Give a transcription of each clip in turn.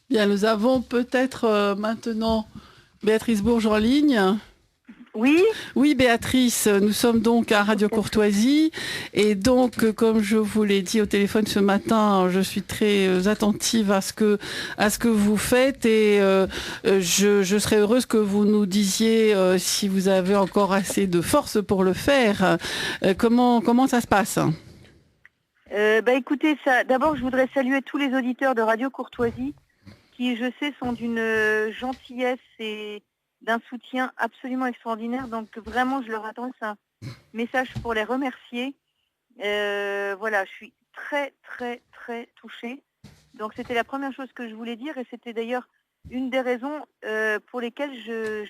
Bien, nous avons peut-être maintenant Béatrice Bourges en ligne. Oui, Oui, Béatrice, nous sommes donc à Radio Courtoisie et donc, comme je vous l'ai dit au téléphone ce matin, je suis très attentive à ce que vous faites et je serais heureuse que vous nous disiez si vous avez encore assez de force pour le faire. Comment ça se passe? écoutez, d'abord je voudrais saluer tous les auditeurs de Radio Courtoisie qui, je sais, sont d'une gentillesse et d'un soutien absolument extraordinaire. Donc vraiment, je leur adresse un message pour les remercier. Voilà, je suis très, très, très touchée. Donc c'était la première chose que je voulais dire et c'était d'ailleurs une des raisons pour lesquelles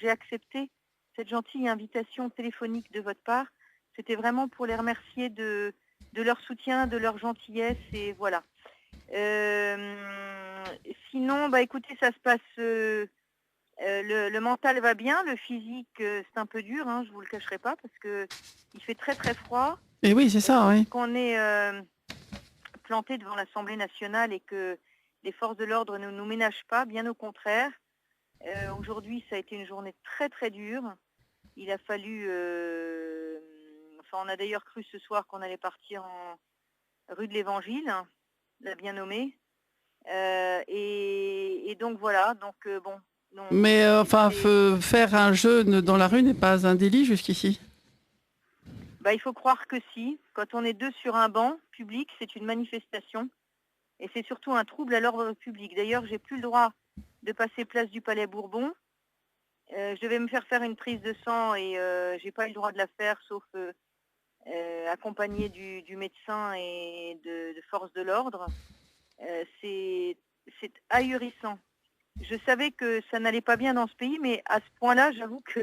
j'ai accepté cette gentille invitation téléphonique de votre part. C'était vraiment pour les remercier de leur soutien, de leur gentillesse et voilà. Sinon, écoutez, ça se passe, le mental va bien, le physique c'est un peu dur, hein, je vous le cacherai pas parce que il fait très très froid. Et oui, c'est ça, oui. Qu'on est planté devant l'Assemblée nationale et que les forces de l'ordre ne nous ménagent pas, bien au contraire. Aujourd'hui, ça a été une journée très très dure. Il a fallu, on a d'ailleurs cru ce soir qu'on allait partir en rue de l'Évangile, la bien nommée. Et donc voilà, bon. Mais faire un jeûne dans la rue n'est pas un délit jusqu'ici. Il faut croire que si. Quand on est deux sur un banc public, c'est une manifestation. Et c'est surtout un trouble à l'ordre public. D'ailleurs, j'ai plus le droit de passer place du Palais Bourbon. Je devais me faire une prise de sang et j'ai pas eu le droit de la faire, sauf accompagné du médecin et de forces de l'ordre. C'est ahurissant. Je savais que ça n'allait pas bien dans ce pays, mais à ce point-là, j'avoue que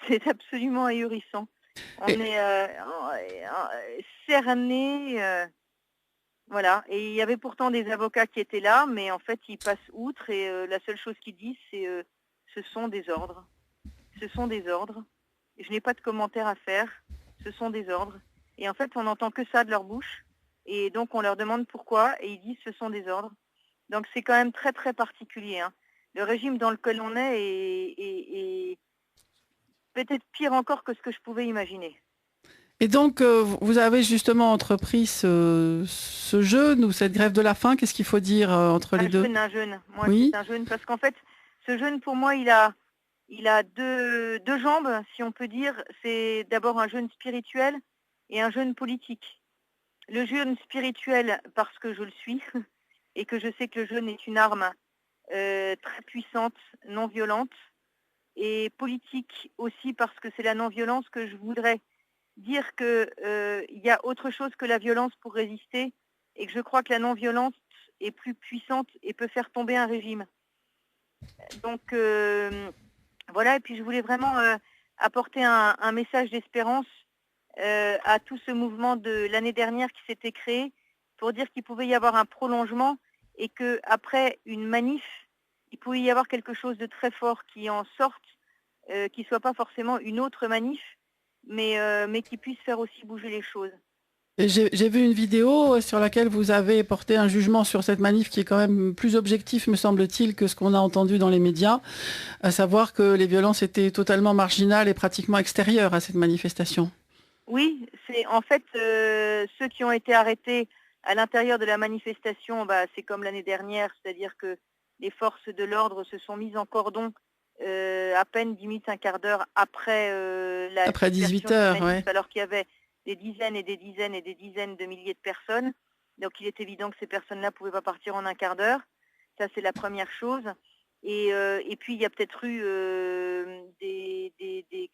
c'est absolument ahurissant. On est cerné. Voilà, et il y avait pourtant des avocats qui étaient là, mais en fait ils passent outre et la seule chose qu'ils disent c'est ce sont des ordres. Ce sont des ordres. Je n'ai pas de commentaire à faire. Ce sont des ordres. Et en fait on n'entend que ça de leur bouche. Et donc on leur demande pourquoi et ils disent ce sont des ordres. Donc c'est quand même très très particulier, hein. Le régime dans lequel on est peut-être pire encore que ce que je pouvais imaginer. Et donc, vous avez justement entrepris ce jeûne ou cette grève de la faim. Qu'est-ce qu'il faut dire entre les deux? Un jeûne. Moi, Oui, c'est un jeûne parce qu'en fait, ce jeûne, pour moi, il a deux jambes, si on peut dire. C'est d'abord un jeûne spirituel et un jeûne politique. Le jeûne spirituel, parce que je le suis et que je sais que le jeûne est une arme très puissante, non violente, et politique aussi parce que c'est la non-violence que je voudrais dire que il y a autre chose que la violence pour résister et que je crois que la non-violence est plus puissante et peut faire tomber un régime. Donc voilà, et puis je voulais vraiment apporter un message d'espérance à tout ce mouvement de l'année dernière qui s'était créé pour dire qu'il pouvait y avoir un prolongement et qu'après une manif, il pouvait y avoir quelque chose de très fort qui en sorte, qui ne soit pas forcément une autre manif, mais qui puisse faire aussi bouger les choses. et j'ai vu une vidéo sur laquelle vous avez porté un jugement sur cette manif qui est quand même plus objectif, me semble-t-il, que ce qu'on a entendu dans les médias, à savoir que les violences étaient totalement marginales et pratiquement extérieures à cette manifestation. Oui, c'est en fait ceux qui ont été arrêtés à l'intérieur de la manifestation, c'est comme l'année dernière, c'est-à-dire que les forces de l'ordre se sont mises en cordon à peine 10 minutes, un quart d'heure après la Après dispersion 18 de la heures, manif, ouais. alors qu'il y avait des dizaines et des dizaines et des dizaines de milliers de personnes. Donc il est évident que ces personnes-là ne pouvaient pas partir en un quart d'heure. Ça, c'est la première chose. Et puis, il y a peut-être eu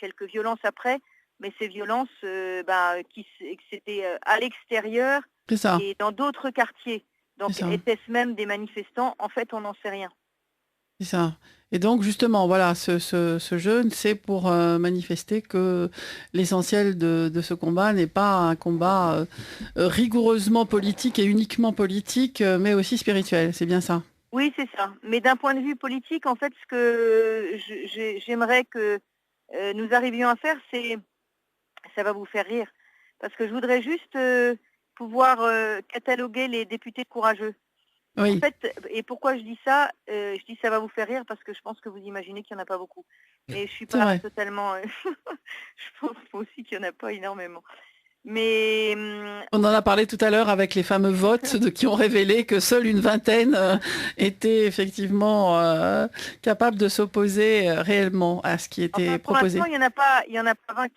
quelques violences après, mais ces violences, c'était à l'extérieur C'est ça, et dans d'autres quartiers. c'est Donc, ça, était-ce même des manifestants? En fait, on n'en sait rien. c'est ça. Et donc, justement, voilà, ce jeûne, c'est pour manifester que l'essentiel de ce combat n'est pas un combat rigoureusement politique et uniquement politique, mais aussi spirituel. C'est bien ça. Oui, c'est ça. Mais d'un point de vue politique, en fait, ce que j'aimerais que nous arrivions à faire, ça va vous faire rire, parce que je voudrais juste pouvoir cataloguer les députés courageux. En Oui, fait, et pourquoi je dis ça? Je dis ça va vous faire rire parce que je pense que vous imaginez qu'il y en a pas beaucoup. Mais je suis c'est pas vrai. totalement, je pense aussi qu'il y en a pas énormément. Mais, On en a parlé tout à l'heure avec les fameux votes qui ont révélé que seule une vingtaine étaient effectivement capables de s'opposer réellement à ce qui enfin était pour l'instant, proposé. il y en a pas 20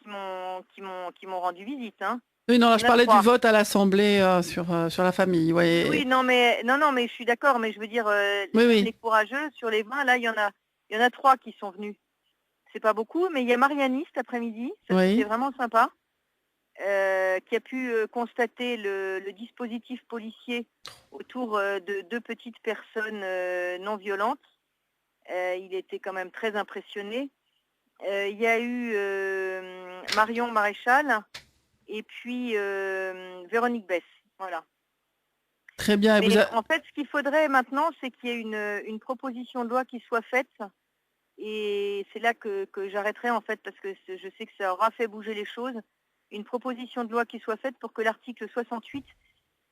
qui m'ont rendu visite, hein. Oui, non, là, Il y je en a parlais du 3. vote à l'Assemblée sur la famille. Oui, Ouais. oui, non, mais non, mais je suis d'accord, mais je veux dire, Oui, même oui, les courageux, sur les 20, là, il y en a 3 qui sont venus. C'est pas beaucoup, mais il y a Mariani cet après-midi, ça c'était oui. vraiment sympa, qui a pu constater le dispositif policier autour de 2 petites personnes non violentes. Il était quand même très impressionné. Il y a eu Marion Maréchal et puis Véronique Besse. Voilà. Très bien. Et Mais en fait, ce qu'il faudrait maintenant, c'est qu'il y ait une proposition de loi qui soit faite. Et c'est là que j'arrêterai en fait, parce que je sais que ça aura fait bouger les choses. Une proposition de loi qui soit faite pour que l'article 68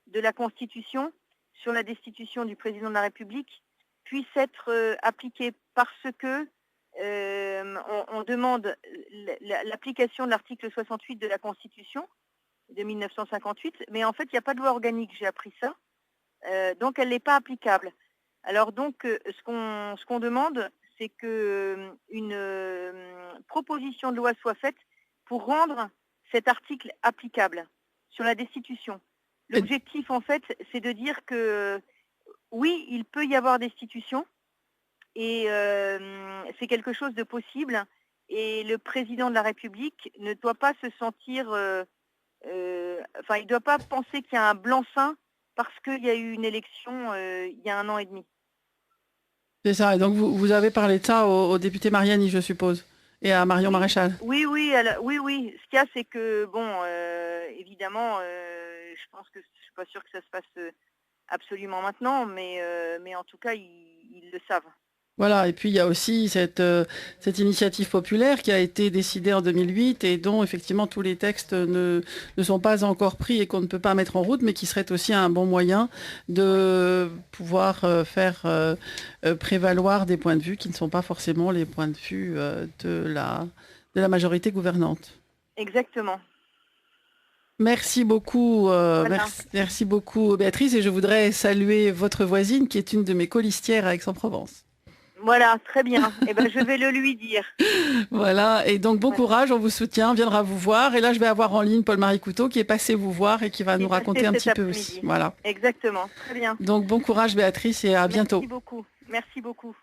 de la Constitution sur la destitution du président de la République puisse être appliqué, parce que on demande l'application de l'article 68 de la Constitution de 1958, mais en fait, il n'y a pas de loi organique, j'ai appris ça. Donc, elle n'est pas applicable. Alors donc, ce qu'on demande, c'est que une proposition de loi soit faite pour rendre cet article applicable sur la destitution. L'objectif, en fait, c'est de dire que oui, il peut y avoir destitution et c'est quelque chose de possible, et le président de la République ne doit pas se sentir, enfin, il ne doit pas penser qu'il y a un blanc-seing parce qu'il y a eu une élection il y a 1 an et demi. C'est ça. Et donc, vous avez parlé de ça au député Mariani, je suppose, et à Marion Oui, Maréchal. oui, oui, oui, oui. Ce qu'il y a, c'est que, bon, évidemment, je pense que je suis pas sûre que ça se passe absolument maintenant, mais en tout cas, ils le savent. Voilà, et puis il y a aussi cette initiative populaire qui a été décidée en 2008 et dont effectivement tous les textes ne sont pas encore pris et qu'on ne peut pas mettre en route, mais qui serait aussi un bon moyen Oui, de pouvoir faire prévaloir des points de vue qui ne sont pas forcément les points de vue de la majorité gouvernante. exactement. Merci beaucoup, Voilà. merci beaucoup Béatrice, et je voudrais saluer votre voisine qui est une de mes colistières à Aix-en-Provence. Voilà, très bien. Eh ben, je vais le lui dire. Voilà, et donc bon Voilà. courage, on vous soutient, on viendra vous voir. Et là, je vais avoir en ligne Paul-Marie Couteau qui est passé vous voir et qui va Qui nous est passé raconter un cet petit peu aussi. après-midi. Voilà. Exactement. Très bien. Donc bon courage Béatrice et à bientôt. Merci beaucoup. Merci beaucoup.